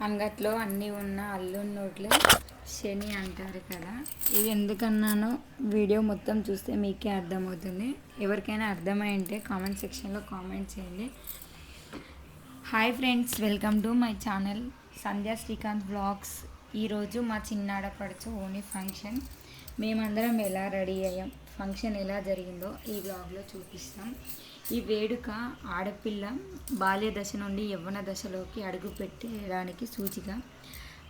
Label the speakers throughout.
Speaker 1: అంగట్లో అన్నీ ఉన్న అల్లుని నోట్లో శని అంటారు కదా. ఇది ఎందుకన్నానో వీడియో మొత్తం చూస్తే మీకే అర్థమవుతుంది. ఎవరికైనా అర్థమై ఉంటే కామెంట్ సెక్షన్లో కామెంట్ చేయండి. Hi friends, welcome to my channel Sandhya Srikanth vlogs. ఈరోజు మా చిన్నాడపడుచు ఓని ఫంక్షన్. మేమందరం ఎలా రెడీ అయ్యాం, ఫంక్షన్ ఎలా జరిగిందో ఈ వ్లాగ్లో చూపిస్తాం. ఈ వేడుక ఆడపిల్ల బాల్య దశ నుండి యవ్వన దశలోకి అడుగు పెట్టడానికి సూచిక.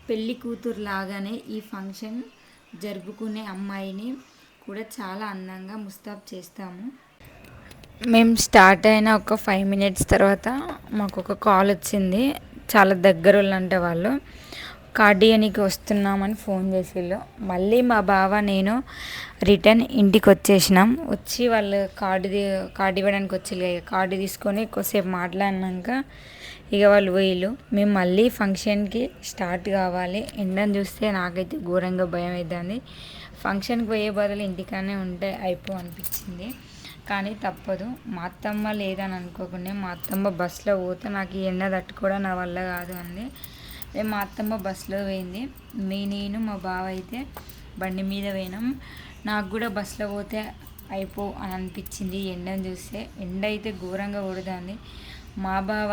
Speaker 1: పెళ్లి కూతురు లాగానే ఈ ఫంక్షన్ జరుపుకునే అమ్మాయిని కూడా చాలా అందంగా ముస్తాబ్ చేస్తాము. మేము స్టార్ట్ అయిన ఒక 5 minutes తర్వాత మాకు ఒక కాల్ వచ్చింది. చాలా దగ్గరోళ్ళంట వాళ్ళు. కార్డు ఇవ్వడానికి వస్తున్నామని ఫోన్ చేసిళ్ళు. మళ్ళీ మా బావ నేను రిటర్న్ ఇంటికి వచ్చేసినాం. వచ్చి వాళ్ళు కార్డు ఇవ్వడానికి వచ్చిళ్ళు. కార్డు తీసుకొని కొద్దిసేపు మాట్లాడినాక ఇక వాళ్ళు పోయిళ్ళు. మేము మళ్ళీ ఫంక్షన్కి స్టార్ట్ కావాలి. ఎండను చూస్తే నాకైతే ఘోరంగా భయం అవుతుంది. ఫంక్షన్కి పోయే బదులు ఇంటికానే ఉంటే అనిపించింది. కానీ తప్పదు. మా అత్తమ్మ లేదని అనుకోకుండా మా అత్తమ్మ బస్సులో పోతే నాకు ఈ ఎండ తట్టుకోవడం నా వల్ల కాదు అంది. మా అత్తమ్మ బస్సులో పోయింది. నేను మా బావ అయితే బండి మీద పోయినాం. నాకు కూడా బస్సులో పోతే అని అనిపించింది. ఎండను చూస్తే ఎండ అయితే ఘోరంగా కొడుతుంది. మా బావ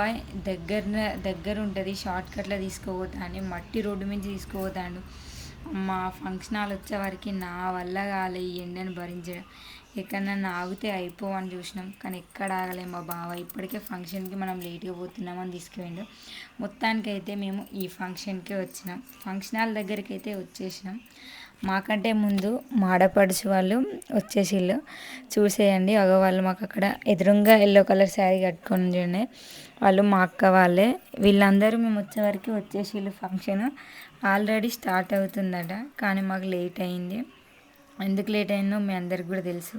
Speaker 1: దగ్గర ఉంటుంది, షార్ట్ కట్లో తీసుకుపోతాను, మట్టి రోడ్డు నుంచి తీసుకుపోతాడు. మా ఫంక్షన్ హాల్ వచ్చే వరకు నా వల్ల కాలే ఈ ఎండను భరించడం. ఎక్కడన్నా ఆగితే అని చూసినాం, కానీ ఎక్కడ ఆగలే. మా బావ ఇప్పటికే ఫంక్షన్కి మనం లేట్గా పోతున్నామని తీసుకుపోయిండు. మొత్తానికైతే మేము ఈ ఫంక్షన్కే వచ్చినాం. ఫంక్షన్ హాల్ దగ్గరికి అయితే వచ్చేసినాం. మాకంటే ముందు మాడపడుచు వాళ్ళు వచ్చేసిళ్ళు. చూసేయండి, వాళ్ళు మాకు అక్కడ ఎదురుగా ఎల్లో కలర్ శారీ కట్టుకొని ఉండే వాళ్ళు మా అక్క వాళ్ళే. వీళ్ళందరూ మేము వచ్చే వరకు వచ్చేసిళ్ళు. ఫంక్షన్ ఆల్రెడీ స్టార్ట్ అవుతుందట, కానీ మాకు లేట్ అయింది. ఎందుకు లేట్ అయిందో మీ అందరికి కూడా తెలుసు.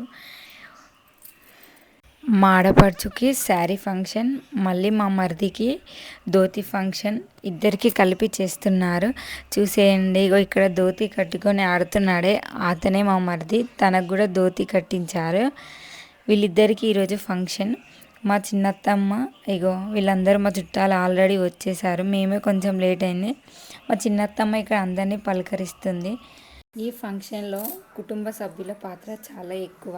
Speaker 1: మా ఆడపడుచుకి శారీ ఫంక్షన్, మళ్ళీ మా మరిదికి ధోతి ఫంక్షన్, ఇద్దరికి కలిపి చేస్తున్నారు. చూసేయండి, ఇక్కడ ధోతి కట్టుకొని ఆడుతున్నాడే అతనే మా మరిది. తనకు కూడా ధోతి కట్టించారు. వీళ్ళిద్దరికి ఈరోజు ఫంక్షన్. మా చిన్నత్తమ్మ వీళ్ళందరూ మా చుట్టాలు ఆల్రెడీ వచ్చేసారు. మేమే కొంచెం లేట్ అయింది. మా చిన్నత్తమ్మ ఇక్కడ అందరినీ పలకరిస్తుంది. ఈ ఫంక్షన్లో కుటుంబ సభ్యుల పాత్ర చాలా ఎక్కువ.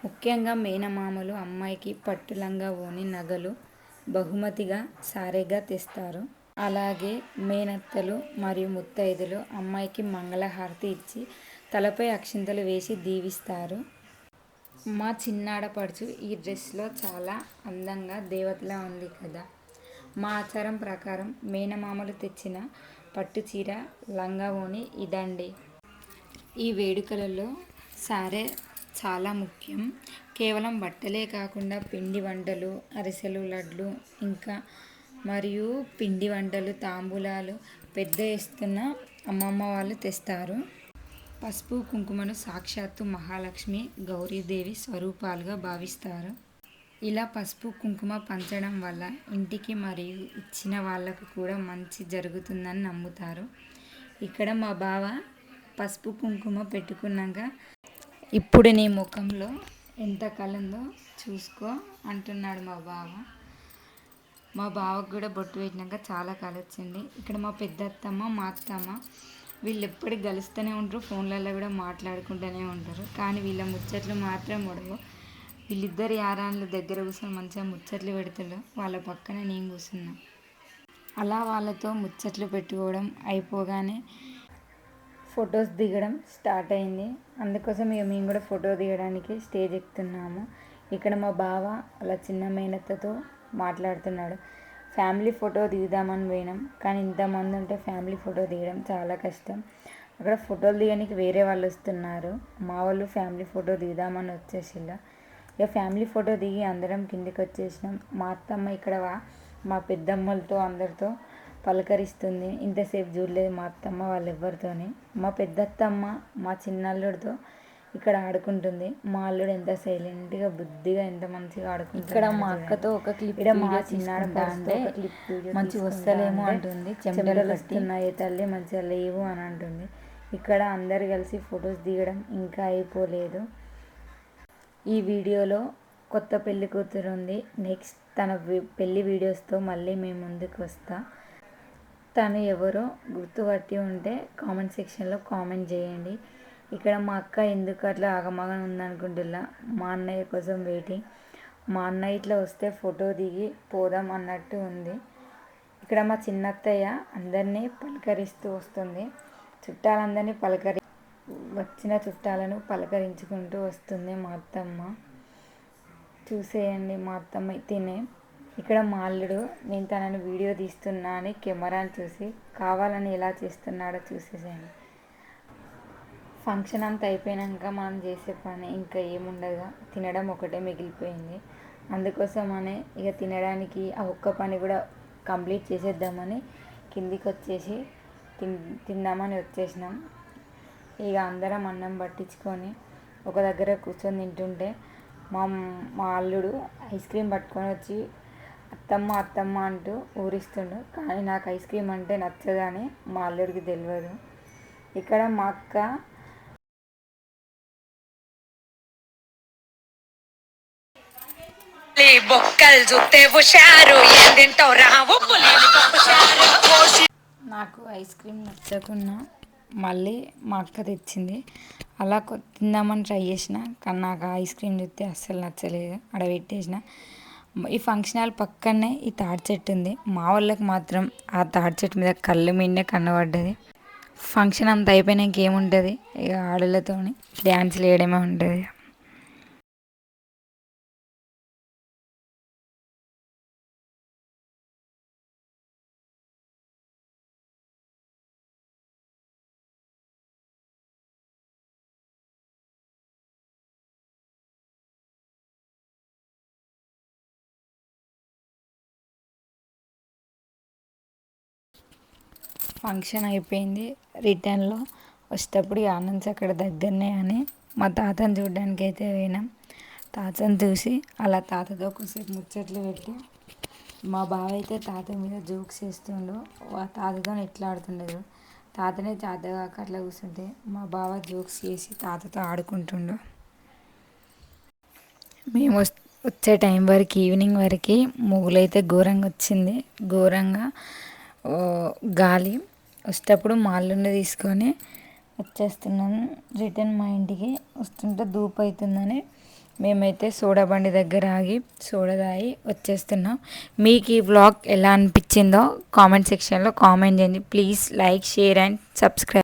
Speaker 1: ముఖ్యంగా మేనమామలు అమ్మాయికి పట్టు లంగా ఓని నగలు బహుమతిగా సారెగా తెస్తారు. అలాగే మేనత్తలు మరియు ముత్తైదులు అమ్మాయికి మంగళహారతి ఇచ్చి తలపై అక్షింతలు వేసి దీవిస్తారు. మా చిన్నాడపడుచు ఈ డ్రెస్లో చాలా అందంగా దేవతలా ఉంది కదా. మా ఆచారం ప్రకారం మేనమామలు తెచ్చిన పట్టు చీర లంగా ఓని ఇదండి. ఈ వేడుకలలో సారె చాలా ముఖ్యం. కేవలం బట్టలే కాకుండా పిండి వంటలు, అరిసెలు, లడ్లు, ఇంకా మరియు పిండి వంటలు, తాంబూలాలు పెద్ద ఎత్తున అమ్మమ్మ వాళ్ళు తెస్తారు. పసుపు కుంకుమను సాక్షాత్తు మహాలక్ష్మి, గౌరీదేవి స్వరూపాలుగా భావిస్తారు. ఇలా పసుపు కుంకుమ పంచడం వల్ల ఇంటికి మరియు ఇచ్చిన వాళ్ళకు కూడా మంచి జరుగుతుందని నమ్ముతారు. ఇక్కడ మా బావ పసుపు కుంకుమ పెట్టుకున్నాక ఇప్పుడు నీ ముఖంలో ఎంత కళ చూసుకో అంటున్నాడు మా బావ. మా బావకు కూడా బొట్టు పెట్టినాక చాలా కళ వచ్చింది. ఇక్కడ మా పెద్దత్తమ్మ, మా అత్తమ్మ వీళ్ళు ఎప్పటికి కలుస్తూనే ఉంటారు. ఫోన్లలో కూడా మాట్లాడుకుంటూనే ఉంటారు. కానీ వీళ్ళ ముచ్చట్లు మాత్రం ఉడవు. వీళ్ళిద్దరు యారాన్లు దగ్గర కూర్చొని మంచిగా ముచ్చట్లు పెడుతుండ్రు. వాళ్ళ పక్కన నేను కూర్చున్నా. అలా వాళ్ళతో ముచ్చట్లు పెట్టుకోవడం అయిపోగానే ఫొటోస్ దిగడం స్టార్ట్ అయింది. అందుకోసం మేము కూడా ఫోటో దిగడానికి స్టేజ్ ఎక్కుతున్నాము. ఇక్కడ మా బావ అలా చిన్న మేనత్తతో మాట్లాడుతున్నాడు. ఫ్యామిలీ ఫోటో దిగుదామని పోయినాం, కానీ ఇంతమంది ఉంటే ఫ్యామిలీ ఫోటో దిగడం చాలా కష్టం. అక్కడ ఫోటోలు దిగడానికి వేరే వాళ్ళు వస్తున్నారు. మా వాళ్ళు ఫ్యామిలీ ఫోటో దిగుదామని వచ్చేసిల్లా. ఇక ఫ్యామిలీ ఫోటో దిగి అందరం కిందికి వచ్చేసినాం. మా అత్తమ్మ ఇక్కడ మా పెద్దమ్మలతో అందరితో పలకరిస్తుంది. ఇంతసేపు చూడలేదు మా అత్తమ్మ వాళ్ళెవ్వరితోని. మా పెద్దత్తమ్మ మా చిన్నల్లుడితో ఇక్కడ ఆడుకుంటుంది. మా అల్లుడు ఎంత సైలెంట్గా బుద్ధిగా ఎంత మంచిగా ఆడుకుంటుంది. ఇక్కడ మా అక్కతో ఒక క్లిప్ మా చిన్నాడు అంటే మంచిగా వస్తలేమో అంటుంది. చెమటలు వస్తున్నాయి తల్లి, మంచిగా లేవు అని అంటుంది. ఇక్కడ అందరు కలిసి ఫొటోస్ దిగడం ఇంకా అయిపోలేదు. ఈ వీడియోలో కొత్త పెళ్లి కూతురు ఉంది. నెక్స్ట్ తన పెళ్లి వీడియోస్తో మళ్ళీ మేము ముందుకు వస్తా. తను ఎవరో గుర్తుపట్టి ఉంటే కామెంట్ సెక్షన్లో కామెంట్ చేయండి. ఇక్కడ మా అక్క ఎందుకు అట్లా ఆగమాగం ఉందనుకుంటున్నా, మా అన్నయ్య కోసం వెయిటింగ్. మా అన్నయ్య ఇట్లా వస్తే ఫోటో దిగి పోదాం అన్నట్టు ఉంది. ఇక్కడ మా చిన్నత్తయ్య అందరినీ పలకరిస్తూ వస్తుంది. చుట్టాలందరినీ వచ్చిన చుట్టాలను పలకరించుకుంటూ వస్తుంది మా అత్తమ్మ. చూసేయండి మా అత్తమ్మ తినే. ఇక్కడ మా అల్లుడు నేను తనని వీడియో తీస్తున్నా అని కెమెరాని చూసి కావాలని ఎలా చేస్తున్నాడో చూసేసేయండి. ఫంక్షన్ అంతా అయిపోయాక మనం చేసే పని ఇంకా ఏముండగా తినడం ఒకటే మిగిలిపోయింది. అందుకోసమనే ఇక తినడానికి ఆ ఒక్క పని కూడా కంప్లీట్ చేసేద్దామని కిందికి వచ్చేసి తిందామని వచ్చేసినాం. ఇక అందరం అన్నం పట్టించుకొని ఒక దగ్గర కూర్చొని తింటుంటే మా మా అల్లుడు ఐస్ క్రీమ్ పట్టుకొని వచ్చి అత్తమ్మ అత్తమ్మ అంటూ ఊరిస్తుండు. కానీ నాకు ఐస్ క్రీమ్ అంటే నచ్చదని మా అల్లుడికి తెలియదు. ఇక్కడ మా అక్క నాకు ఐస్ క్రీమ్ నచ్చకున్నా మళ్ళీ మా అక్క తెచ్చింది. అలా తిందామని ట్రై చేసిన, కానీ నాకు ఐస్ క్రీమ్ చూస్తే అస్సలు నచ్చలేదు. అక్కడ పెట్టేసిన. ఈ ఫంక్షన్ హాల్ పక్కనే ఈ తాడి చెట్టు ఉంది. మా వాళ్ళకి మాత్రం ఆ తాడి చెట్టు మీద కళ్ళు మీదే కనబడ్డది. ఫంక్షన్ అంతా అయిపోయినాక ఏముంటుంది, ఇక ఆడలతో డ్యాన్స్లు వేయడమే ఉంటుంది. ఫంక్షన్ అయిపోయింది. రిటర్న్లో వచ్చేటప్పుడు ఆనంద్ అక్కడ దగ్గరనే అని మా తాతని చూడడానికి అయితే పోయినాం. తాతని చూసి అలా తాతతో కొద్దిసేపు ముచ్చట్లు పెట్టి, మా బావ అయితే తాత మీద జోక్స్ వేస్తుండు. తాతతో ఎట్లా ఆడుతుండదు, తాతనే తాతగాక అట్లా కూర్చుంటే మా బావ జోక్స్ చేసి తాతతో ఆడుకుంటుండు. మేము వచ్చే టైం వరకు ఈవినింగ్ వరకు ముగ్గులైతే ఘోరంగా వచ్చింది. ఘోరంగా గాలి వచ్చేటప్పుడు మా అల్లుడిని తీసుకొని వచ్చేస్తున్నాను. రిటర్న్ మా ఇంటికి వస్తుంటే ధూపు అవుతుందని మేమైతే సోడా బండి దగ్గర ఆగి సోడా తాగి వచ్చేస్తున్నాం. మీకు ఈ వ్లాగ్ ఎలా అనిపించిందో కామెంట్ సెక్షన్లో కామెంట్ చేయండి. Please like, share and subscribe.